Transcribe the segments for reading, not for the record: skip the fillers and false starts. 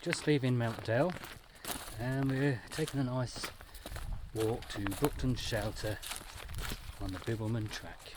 just leaving Meltdale and we're taking a nice walk to Brookton Shelter on the Bibbulmun track.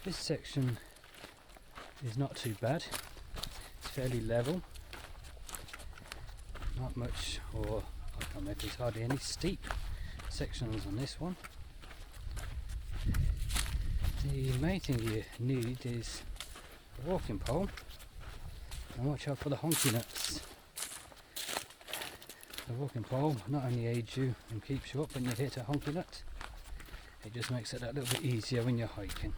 This section is not too bad, it's fairly level, not much, or I can't remember, there's hardly any steep sections on this one. The main thing you need is a walking pole, and watch out for the honky nuts. The walking pole not only aids you and keeps you up when you hit a honky nut, it just makes it that little bit easier when you're hiking.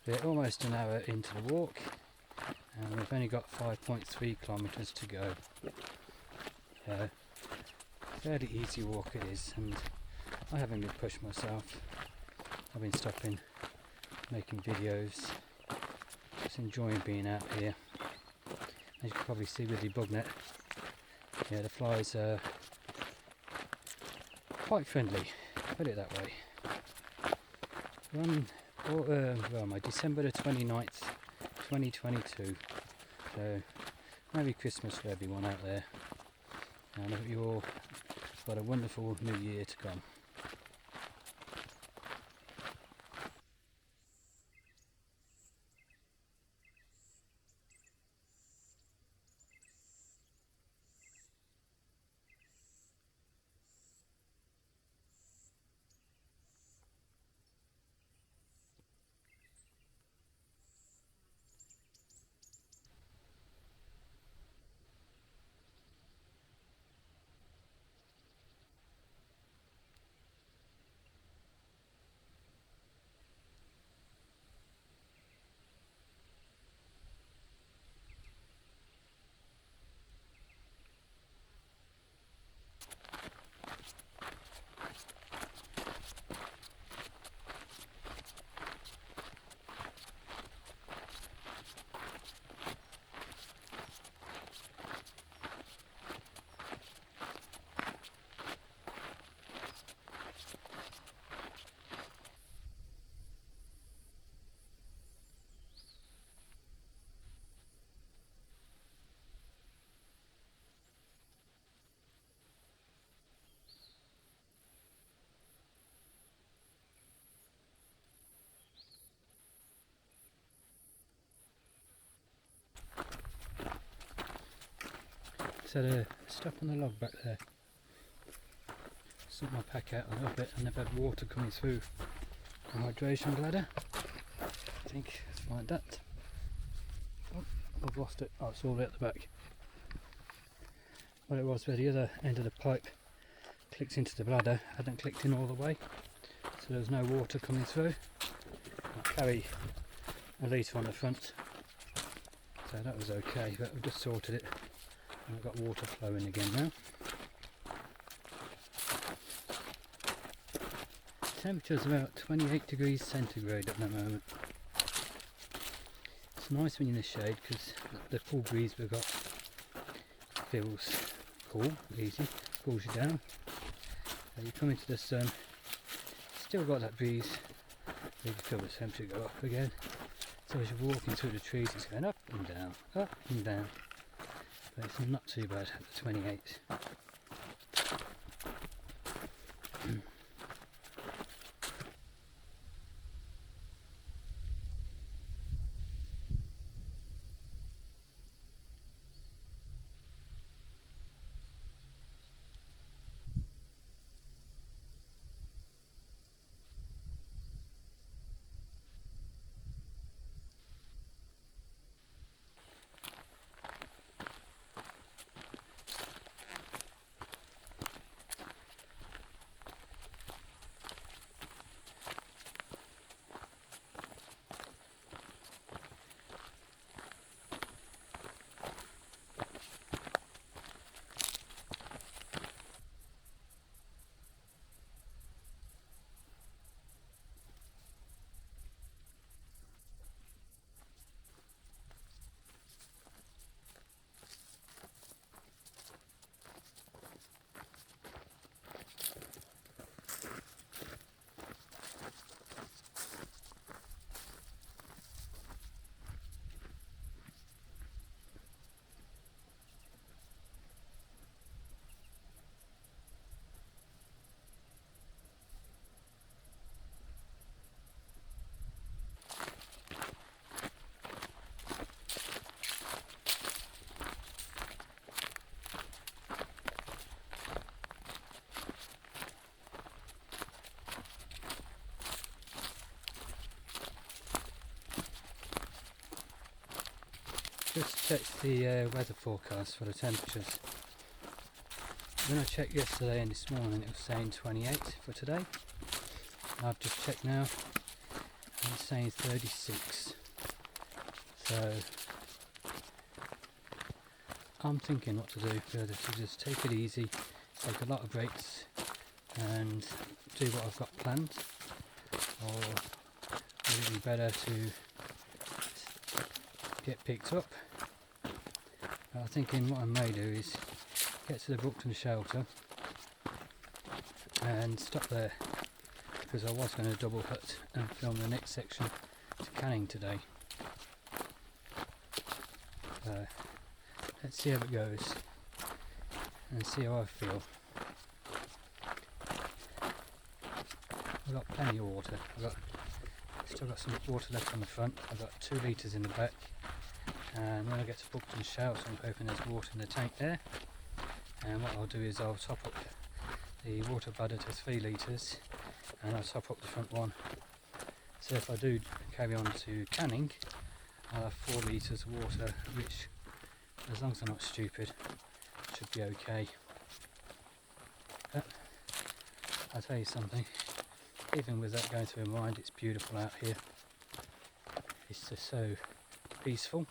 We're almost an hour into the walk and we've only got 5.3 kilometres to go. Fairly easy walk it is, and I haven't been pushed myself. I've been stopping, making videos, just enjoying being out here. As you can probably see with the bug net, yeah, the flies are quite friendly, put it that way. My December the 29th, 2022. So, Merry Christmas for everyone out there. And I hope you all got a wonderful new year to come. had a stop on the log back there. Sort my pack out a little bit and I've had water coming through the hydration bladder. I think it's like that. Oh, I've lost it. Oh, it's all the way at the back. Well, it was where the other end of the pipe clicked into the bladder, hadn't clicked in all the way, so there was no water coming through. I carry a litre on the front, so that was okay, but I've just sorted it and I've got water flowing again now. Temperature's about 28 degrees centigrade at the moment. It's nice when you're in the shade because the cool breeze we've got feels cool, easy, cools you down. You come into the sun, still got that breeze, you can feel the temperature go up again. So as you're walking through the trees it's going up and down, but it's not too bad at the 28. Just checked the weather forecast for the temperatures. When I checked yesterday and this morning it was saying 28 for today. I've just checked now and it's saying 36. So I'm thinking what to do, whether to just take it easy, take a lot of breaks and do what I've got planned, or would it be better to get picked up. I'm thinking what I may do is get to the Brookton shelter and stop there, because I was going to double hut and film the next section to Canning today. Let's see how it goes and see how I feel. I've got plenty of water. Still got some water left on the front. I've got 2 litres in the back, and when I get to Brookton shelter I'm hoping there's water in the tank there, and what I'll do is I'll top up the water bladder to 3 litres and I'll top up the front one, so if I do carry on to Canning I'll have 4 litres of water, which, as long as I'm not stupid, should be okay. But I'll tell you something, even with that going through my mind, it's beautiful out here. It's just so peaceful.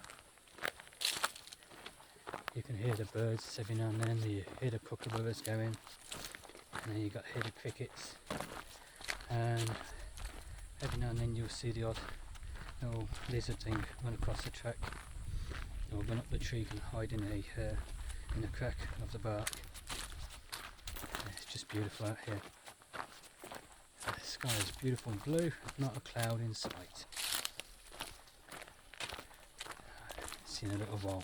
You can hear the birds every now and then, you hear the kookaburras going, and then you hear the crickets, and every now and then you'll see the odd little lizard thing run across the track or run up the tree and hide in a crack of the bark. It's just beautiful out here. The sky is beautiful and blue, not a cloud in sight. See in a little while.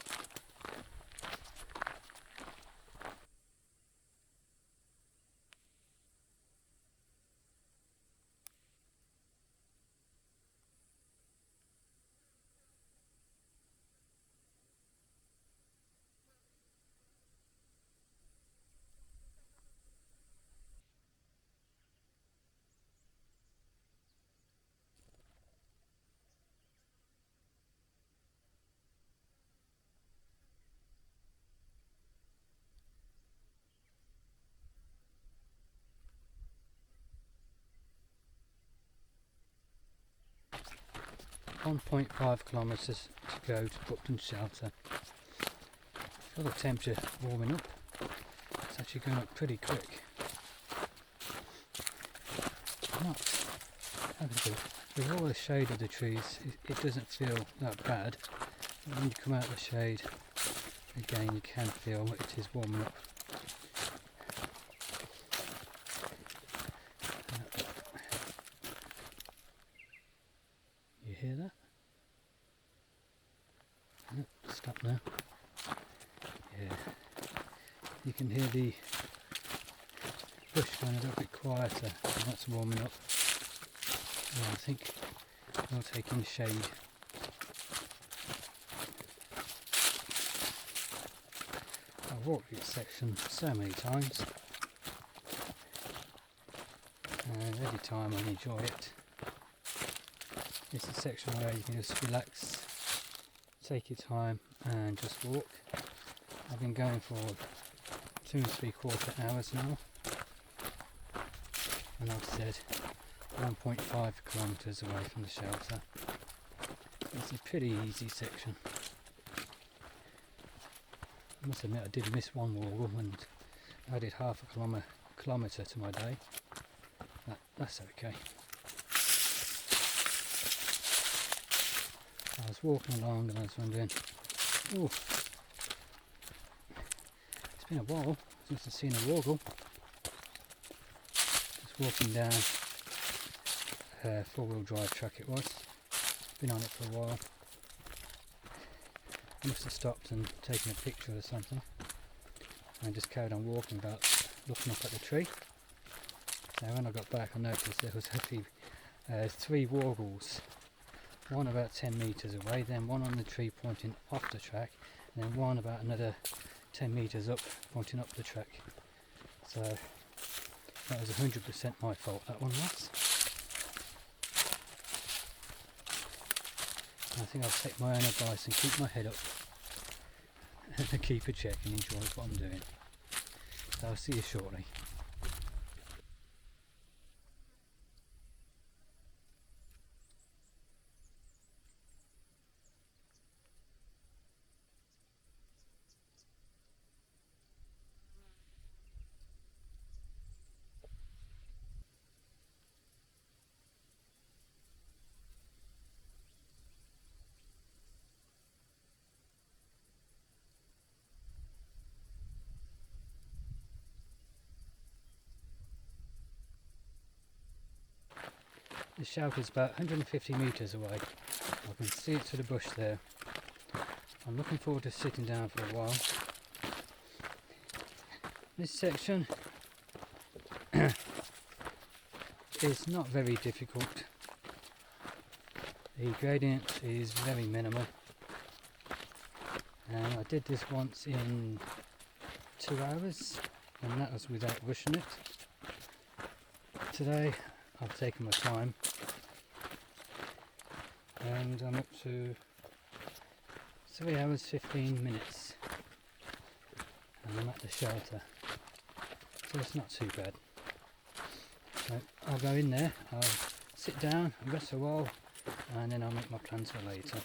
1.5 kilometres to go to Brookton shelter. Feel the temperature warming up. It's actually going up pretty quick. Not with all the shade of the trees, it doesn't feel that bad. But when you come out of the shade, again you can feel it is warming up. You hear that? Oh, stop now. Yeah, you can hear the bush going a little bit quieter, and that's warming up. Yeah, I think I'll take in shade. I've walked this section so many times, and every time I enjoy it. It's a section where you can just relax, take your time and just walk. I've been going for 2 3/4 hours now, and I've said 1.5 kilometres away from the shelter. It's a pretty easy section. I must admit I did miss one wall and added half a kilometre to my day. That's okay. I was walking along and I was wondering, oh, it's been a while since I've seen a wargle. Just walking down a 4-wheel drive truck it was. Been on it for a while. I must have stopped and taken a picture or something. And just carried on walking about looking up at the tree. So when I got back I noticed there was actually 3 wargles. One about 10 metres away, then one on the tree pointing off the track, and then one about another 10 metres up pointing up the track. So that was 100% my fault, that one was. I think I'll take my own advice and keep my head up and keep a check and enjoy what I'm doing. So I'll see you shortly. The shelter is about 150 metres away. I can see it through the bush there. I'm looking forward to sitting down for a while. This section is not very difficult. The gradient is very minimal. And I did this once in 2 hours, and that was without rushing it. Today I've taken my time and I'm up to 3 hours 15 minutes and I'm at the shelter, so it's not too bad. So I'll go in there, I'll sit down and rest a while, and then I'll make my plans for later.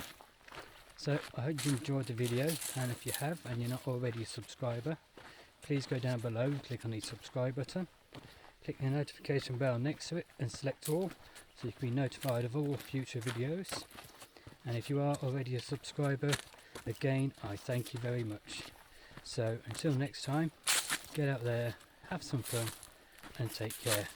So I hope you enjoyed the video, and if you have and you're not already a subscriber, please go down below and click on the subscribe button. Click the notification bell next to it and select all, so you can be notified of all future videos. And if you are already a subscriber, again I thank you very much. So until next time, get out there, have some fun and take care.